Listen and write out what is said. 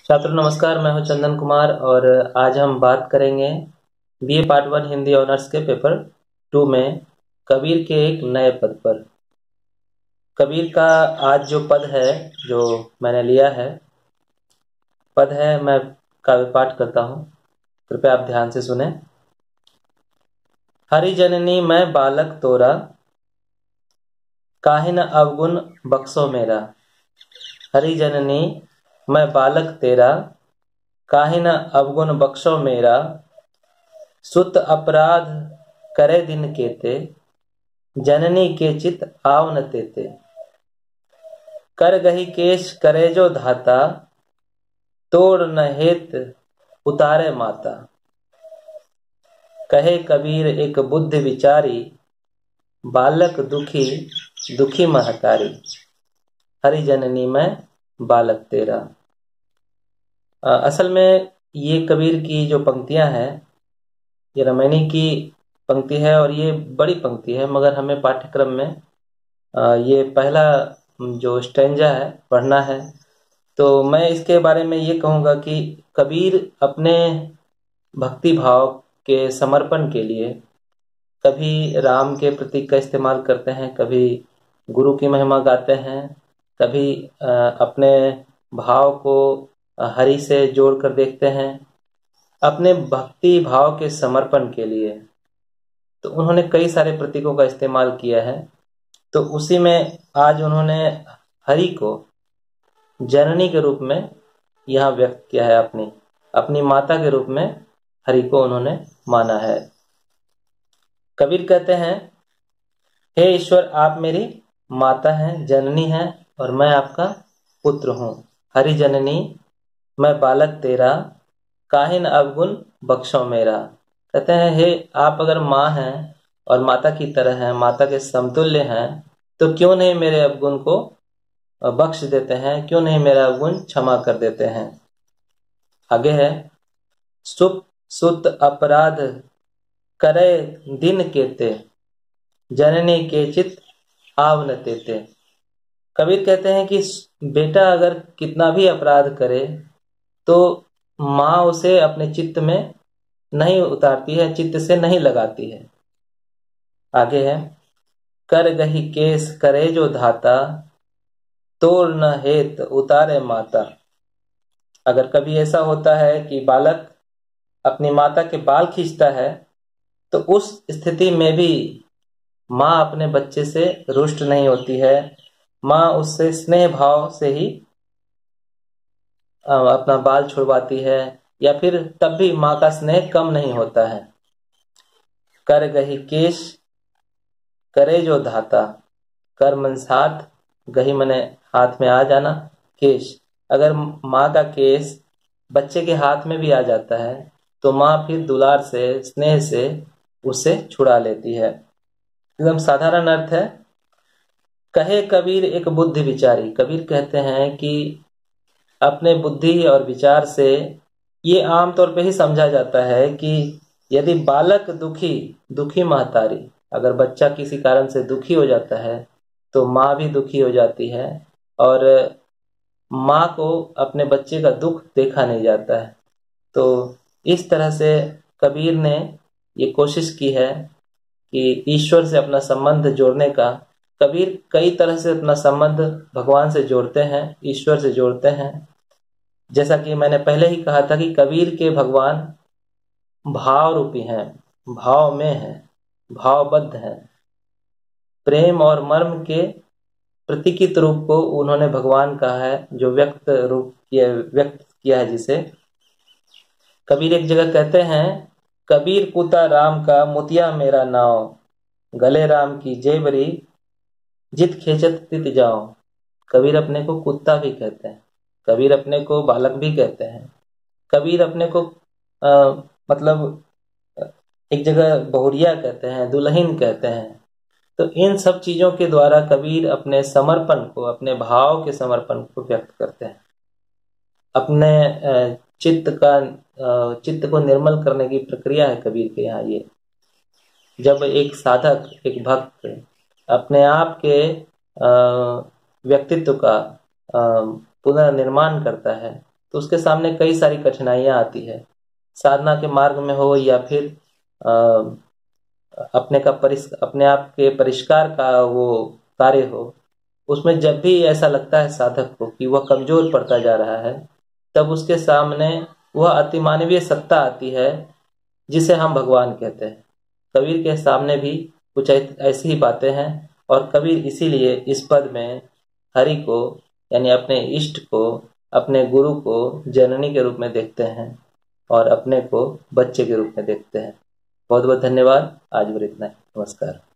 छात्रों नमस्कार, मैं हूं चंदन कुमार और आज हम बात करेंगे बीए पार्ट 1 हिंदी ऑनर्स के पेपर 2 में कबीर के एक नए पद पर। कबीर का आज जो पद है जो मैंने लिया है, पद है, मैं काव्य पाठ करता हूं, कृपया आप ध्यान से सुने। हरि जननी मैं बालक तोरा, काहे न अवगुण बख्शो मेरा। हरि जननी मैं बालक तेरा, काहे न अवगुण बख्शो मेरा। सुत अपराध करे दिन केते, जननी के चित आव न तेते। कर गही केश करे जो धाता, तोड़ न हेत उतारे माता। कहे कबीर एक बुद्धि विचारी, बालक दुखी दुखी महतारी। हरि जननी मैं बालक तेरा। असल में ये कबीर की जो पंक्तियां हैं, ये रामायणी की पंक्ति है और ये बड़ी पंक्ति है, मगर हमें पाठ्यक्रम में ये पहला जो स्टैंजा है पढ़ना है। तो मैं इसके बारे में ये कहूँगा कि कबीर अपने भक्ति भाव के समर्पण के लिए कभी राम के प्रतीक का इस्तेमाल करते हैं, कभी गुरु की महिमा गाते हैं, कभी अपने भाव को हरि से जोड़ कर देखते हैं। अपने भक्ति भाव के समर्पण के लिए तो उन्होंने कई सारे प्रतीकों का इस्तेमाल किया है। तो उसी में आज उन्होंने हरि को जननी के रूप में यहाँ व्यक्त किया है, अपनी माता के रूप में हरि को उन्होंने माना है। कबीर कहते हैं, हे ईश्वर आप मेरी माता हैं, जननी हैं और मैं आपका पुत्र हूँ। हरि जननी मैं बालक तेरा, काहिन अवगुण बख्शो मेरा। कहते हैं, हे आप अगर माँ हैं और माता की तरह हैं, माता के समतुल्य हैं, तो क्यों नहीं मेरे अवगुण को बख्श देते हैं, क्यों नहीं मेरा अवगुण क्षमा कर देते हैं। आगे है, सुत अपराध करे दिन केते, जननी के चित आव न तेते। कबीर कहते हैं कि बेटा अगर कितना भी अपराध करे तो माँ उसे अपने चित्त में नहीं उतारती है, चित्त से नहीं लगाती है। आगे है, कर गही केस करे जो धाता, तोड़ न हेत उतारे माता। अगर कभी ऐसा होता है कि बालक अपनी माता के बाल खींचता है, तो उस स्थिति में भी माँ अपने बच्चे से रुष्ट नहीं होती है। माँ उससे स्नेह भाव से ही अपना बाल छुड़वाती है, या फिर तब भी माँ का स्नेह कम नहीं होता है। कर गही केश करे जो धाता, कर मन साथ, गही मने हाथ में आ जाना, केश। अगर माँ का केस बच्चे के हाथ में भी आ जाता है तो माँ फिर दुलार से स्नेह से उसे छुड़ा लेती है। एकदम साधारण अर्थ है। कहे कबीर एक बुद्धि विचारी। कबीर कहते हैं कि अपने बुद्धि और विचार से ये आमतौर पे ही समझा जाता है कि यदि बालक दुखी महतारी, अगर बच्चा किसी कारण से दुखी हो जाता है तो माँ भी दुखी हो जाती है, और माँ को अपने बच्चे का दुख देखा नहीं जाता है। तो इस तरह से कबीर ने ये कोशिश की है कि ईश्वर से अपना संबंध जोड़ने का। कबीर कई तरह से अपना संबंध भगवान से जोड़ते हैं, ईश्वर से जोड़ते हैं। जैसा कि मैंने पहले ही कहा था कि कबीर के भगवान भाव रूपी हैं, भाव में हैं, भावबद्ध हैं। प्रेम और मर्म के प्रतीकित रूप को उन्होंने भगवान कहा है, जो व्यक्त किया है जिसे। कबीर एक जगह कहते हैं, कबीर कुता राम का मुतिया मेरा नाव, गले राम की जेबरी जित खेचत तित जाओ। कबीर अपने को कुत्ता भी कहते हैं, कबीर अपने को बालक भी कहते हैं, कबीर अपने को मतलब एक जगह बहुरिया कहते हैं, दुल्हन कहते हैं। तो इन सब चीजों के द्वारा कबीर अपने समर्पण को, अपने भाव के समर्पण को व्यक्त करते हैं। अपने चित्त को निर्मल करने की प्रक्रिया है कबीर के यहाँ ये। जब एक साधक, एक भक्त अपने आप के व्यक्तित्व का पुनर्निर्माण करता है, तो उसके सामने कई सारी कठिनाइयां आती है। साधना के मार्ग में हो या फिर अ, अपने आप के परिष्कार का वो कार्य हो, उसमें जब भी ऐसा लगता है साधक को कि वह कमजोर पड़ता जा रहा है, तब उसके सामने वह अतिमानवीय सत्ता आती है जिसे हम भगवान कहते हैं। कबीर के सामने भी कुछ ऐसी ही बातें हैं, और कबीर इसीलिए इस पद में हरि को, यानी अपने इष्ट को, अपने गुरु को जननी के रूप में देखते हैं और अपने को बच्चे के रूप में देखते हैं। बहुत बहुत धन्यवाद। आज और इतना ही। नमस्कार।